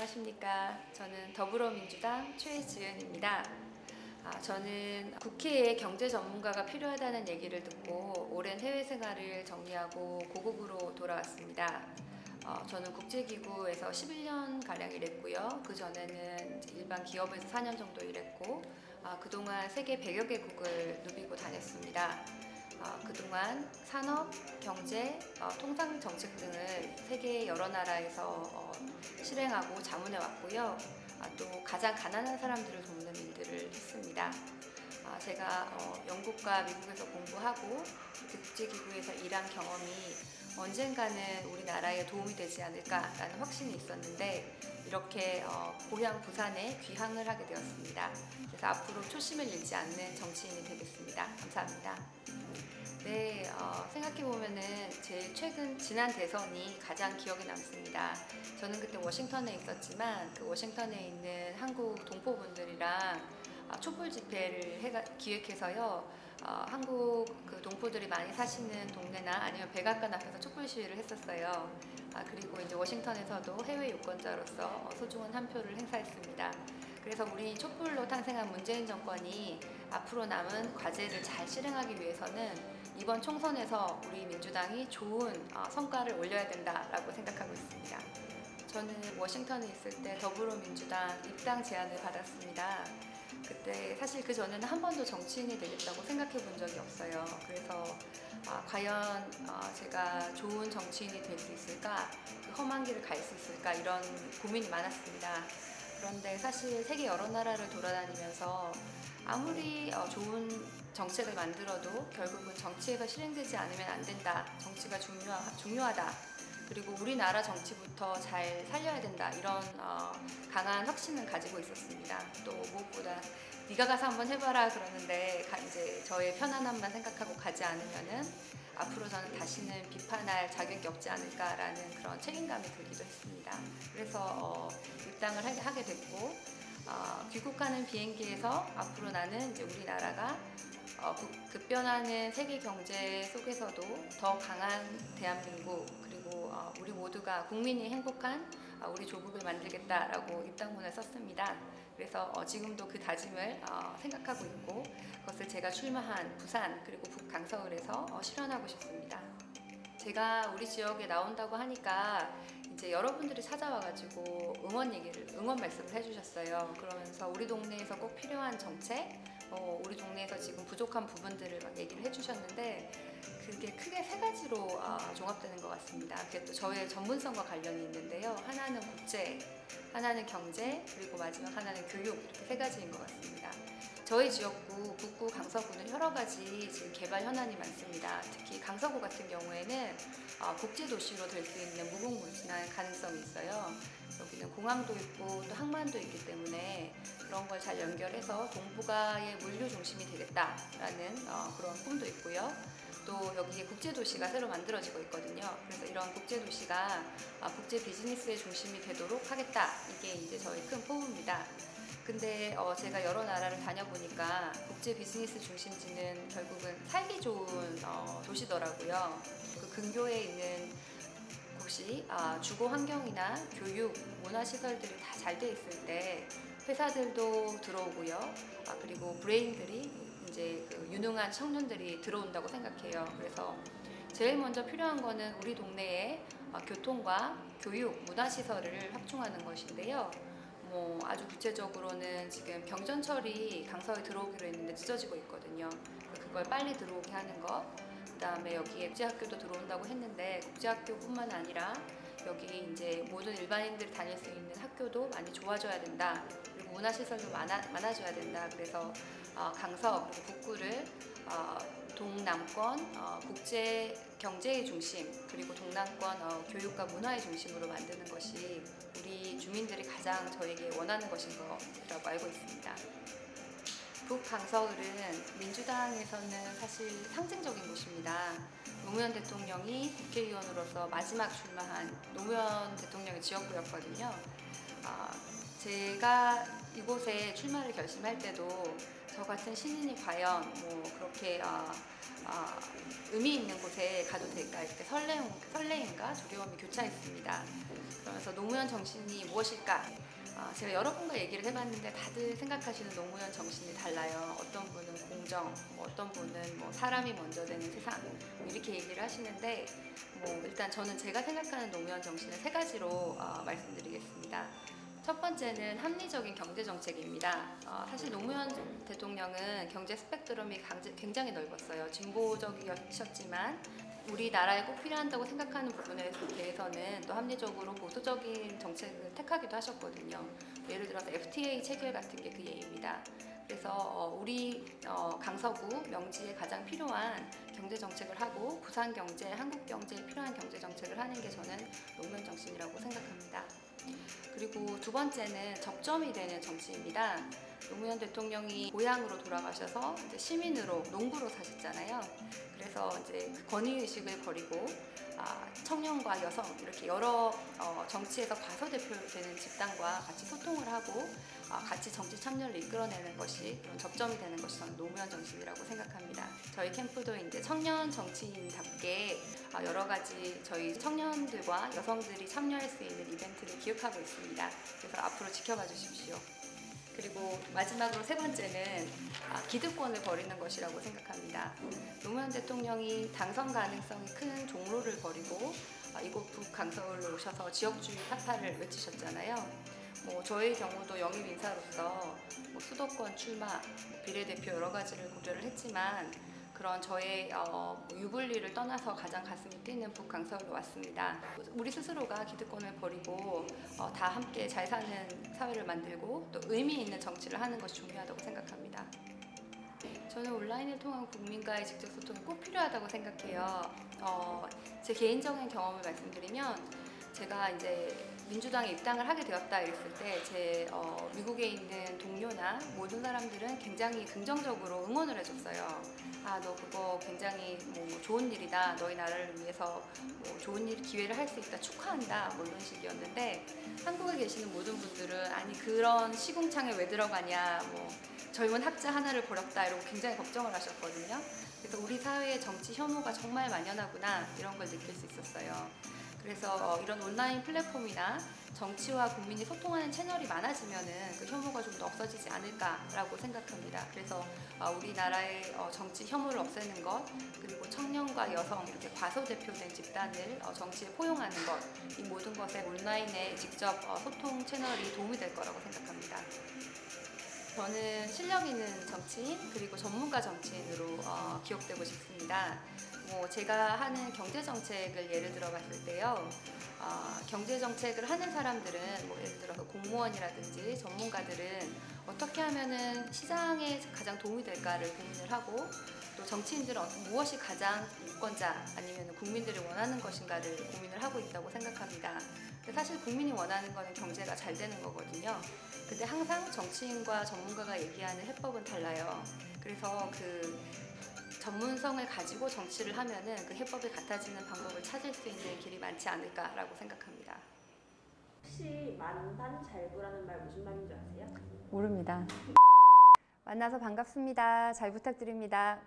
안녕하십니까. 저는 더불어민주당 최지은입니다. 저는 국회에 경제 전문가가 필요하다는 얘기를 듣고 오랜 해외 생활을 정리하고 고국으로 돌아왔습니다. 저는 국제기구에서 11년가량 일했고요. 그 전에는 일반 기업에서 4년 정도 일했고, 그동안 세계 100여 개국을 누비고 다녔습니다. 그동안 산업, 경제, 통상 정책 등을 세계 여러 나라에서 실행하고 자문해 왔고요. 또 가장 가난한 사람들을 돕는 일들을 했습니다. 제가 영국과 미국에서 공부하고 국제기구에서 일한 경험이 언젠가는 우리나라에 도움이 되지 않을까라는 확신이 있었는데 이렇게 고향 부산에 귀향을 하게 되었습니다. 그래서 앞으로 초심을 잃지 않는 정치인이 되겠습니다. 감사합니다. 네, 생각해보면은 제일 최근 지난 대선이 가장 기억에 남습니다. 저는 그때 워싱턴에 있었지만 그 워싱턴에 있는 한국 동포분들이랑 촛불 집회를 기획해서요. 한국 그 동포들이 많이 사시는 동네나 아니면 백악관 앞에서 촛불 시위를 했었어요. 그리고 이제 워싱턴에서도 해외 유권자로서 소중한 한 표를 행사했습니다. 그래서 우리 촛불로 탄생한 문재인 정권이 앞으로 남은 과제를 잘 실행하기 위해서는 이번 총선에서 우리 민주당이 좋은 성과를 올려야 된다라고 생각하고 있습니다. 저는 워싱턴에 있을 때 더불어민주당 입당 제안을 받았습니다. 그때 사실 그 전에는 한 번도 정치인이 되겠다고 생각해 본 적이 없어요. 그래서 과연 제가 좋은 정치인이 될 수 있을까? 그 험한 길을 갈 수 있을까? 이런 고민이 많았습니다. 그런데 사실 세계 여러 나라를 돌아다니면서 아무리 좋은 정책을 만들어도 결국은 정치에서 실행되지 않으면 안 된다. 정치가 중요하다. 그리고 우리나라 정치부터 잘 살려야 된다. 이런 강한 확신을 가지고 있었습니다. 또 무엇보다 네가 가서 한번 해봐라 그러는데 이제 저의 편안함만 생각하고 가지 않으면은 앞으로 저는 다시는 비판할 자격이 없지 않을까라는 그런 책임감이 들기도 했습니다. 그래서 입당을 하게 됐고 귀국하는 비행기에서 앞으로 나는 이제 우리나라가 급변하는 세계 경제 속에서도 더 강한 대한민국 그리고 우리 모두가 국민이 행복한 우리 조국을 만들겠다라고 입당문을 썼습니다. 그래서 지금도 그 다짐을 생각하고 있고 그것을 제가 출마한 부산 그리고 북강서을에서 실현하고 싶습니다. 제가 우리 지역에 나온다고 하니까 이제 여러분들이 찾아와가지고 응원 말씀을 해주셨어요. 그러면서 우리 동네에서 꼭 필요한 정책, 우리 동네에서 지금 부족한 부분들을 막 얘기를 해주셨는데 그게 크게 세 가지로 종합되는 것 같습니다. 그게 또 저의 전문성과 관련이 있는데요. 하나는 국제, 하나는 경제, 그리고 마지막 하나는 교육 이렇게 세 가지인 것 같습니다. 저희 지역구, 북구, 강서구는 여러 가지 지금 개발 현안이 많습니다. 특히 강서구 같은 경우에는 국제도시로 될 수 있는 무궁무진한 가능성이 있어요. 여기는 공항도 있고 또 항만도 있기 때문에 그런 걸 잘 연결해서 동북아의 물류 중심이 되겠다라는 그런 꿈도 있고요. 또 여기에 국제도시가 새로 만들어지고 있거든요. 그래서 이런 국제도시가 국제 비즈니스의 중심이 되도록 하겠다. 이게 이제 저희 큰 포부입니다. 근데 제가 여러 나라를 다녀보니까 국제 비즈니스 중심지는 결국은 살기 좋은 도시더라고요. 그 근교에 있는 곳이 주거 환경이나 교육, 문화시설들이 다 잘 돼 있을 때 회사들도 들어오고요. 그리고 브레인들이 이제 그 유능한 청년들이 들어온다고 생각해요. 그래서 제일 먼저 필요한 거는 우리 동네에 교통과 교육, 문화시설을 확충하는 것인데요. 아주 구체적으로는 지금 경전철이 강서에 들어오기로 했는데 늦어지고 있거든요. 그걸 빨리 들어오게 하는 것. 그 다음에 여기에 국제학교도 들어온다고 했는데 국제학교뿐만 아니라 여기 이제 모든 일반인들이 다닐 수 있는 학교도 많이 좋아져야 된다. 그리고 문화시설도 많아져야 된다. 그래서 강서 그리고 북구를 동남권 국제 경제의 중심 그리고 동남권 교육과 문화의 중심으로 만드는 것이 우리 주민들이 가장 저에게 원하는 것인 거라고 알고 있습니다. 북강서을은 민주당에서는 사실 상징적인 곳입니다. 노무현 대통령이 국회의원으로서 마지막 출마한 노무현 대통령의 지역구였거든요. 제가 이곳에 출마를 결심할 때도 저 같은 신인이 과연 뭐 그렇게 의미 있는 곳에 가도 될까 이렇게 설레임과 두려움이 교차했습니다. 그러면서 노무현 정신이 무엇일까? 제가 여러 분과 얘기를 해봤는데 다들 생각하시는 노무현 정신이 달라요. 어떤 분은 공정, 어떤 분은 뭐 사람이 먼저 되는 세상 이렇게 얘기를 하시는데 일단 저는 제가 생각하는 노무현 정신을 세 가지로 말씀드리겠습니다. 첫 번째는 합리적인 경제 정책입니다. 사실 노무현 대통령은 경제 스펙트럼이 굉장히 넓었어요. 진보적이셨지만 우리나라에 꼭 필요한다고 생각하는 부분에 대해서는 또 합리적으로 보수적인 정책을 택하기도 하셨거든요. 예를 들어서 FTA 체결 같은 게 그 예입니다. 그래서 우리 강서구 명지에 가장 필요한 경제 정책을 하고 부산 경제, 한국 경제에 필요한 경제 정책을 하는 게 저는 노무현 정신이라고 생각합니다. 그리고 두 번째는 접점이 되는 정치입니다. 노무현 대통령이 고향으로 돌아가셔서 이제 시민으로 농부로 사셨잖아요. 그래서 이제 그 권위의식을 버리고 청년과 여성 이렇게 여러 정치에서 과소대표되는 집단과 같이 소통을 하고 같이 정치 참여를 이끌어내는 것이 그런 접점이 되는 것이 저는 노무현 정신이라고 생각합니다. 저희 캠프도 이제 청년 정치인답게 여러 가지 저희 청년들과 여성들이 참여할 수 있는 이벤트를 기획하고 있습니다. 그래서 앞으로 지켜봐 주십시오. 그리고 마지막으로 세 번째는 기득권을 버리는 것이라고 생각합니다. 노무현 대통령이 당선 가능성이 큰 종로를 버리고 이곳 북강서울로 오셔서 지역주의 타파를 외치셨잖아요. 저의 경우도 영입 인사로서 수도권 출마, 비례대표 여러 가지를 고려를 했지만 그런 저의 유불리를 떠나서 가장 가슴이 뛰는 북강서울로 왔습니다. 우리 스스로가 기득권을 버리고 다 함께 잘 사는 사회를 만들고 또 의미 있는 정치를 하는 것이 중요하다고 생각합니다. 저는 온라인을 통한 국민과의 직접 소통이 꼭 필요하다고 생각해요. 제 개인적인 경험을 말씀드리면 제가 이제 민주당에 입당을 하게 되었다 이랬을 때 제 미국에 있는 동료나 모든 사람들은 굉장히 긍정적으로 응원을 해줬어요. 너 그거 굉장히 좋은 일이다. 너희 나라를 위해서 좋은 기회를 할 수 있다. 축하한다. 이런 식이었는데 한국에 계시는 모든 분들은 아니 그런 시궁창에 왜 들어가냐. 젊은 학자 하나를 버렸다. 이러고 굉장히 걱정을 하셨거든요. 그래서 우리 사회의 정치 혐오가 정말 만연하구나 이런 걸 느낄 수 있었어요. 그래서 이런 온라인 플랫폼이나 정치와 국민이 소통하는 채널이 많아지면은 그 혐오가 좀 더 없어지지 않을까라고 생각합니다. 그래서 우리나라의 정치 혐오를 없애는 것, 그리고 청년과 여성 이렇게 과소대표된 집단을 정치에 포용하는 것, 이 모든 것에 온라인의 직접 소통 채널이 도움이 될 거라고 생각합니다. 저는 실력 있는 정치인 그리고 전문가 정치인으로 기억되고 싶습니다. 제가 하는 경제정책을 예를 들어 봤을 때요. 경제정책을 하는 사람들은 예를 들어서 공무원이라든지 전문가들은 어떻게 하면은 시장에 가장 도움이 될까를 고민을 하고 또 정치인들은 무엇이 가장 유권자 아니면 국민들이 원하는 것인가를 고민을 하고 있다고 생각합니다. 근데 사실 국민이 원하는 거는 경제가 잘 되는 거거든요. 근데 항상 정치인과 전문가가 얘기하는 해법은 달라요. 그래서 그 전문성을 가지고 정치를 하면은 그 해법이 같아지는 방법을 찾을 수 있는 길이 많지 않을까라고 생각합니다. 혹시 만반잘부라는 말 무슨 말인지 아세요? 모릅니다. 만나서 반갑습니다. 잘 부탁드립니다.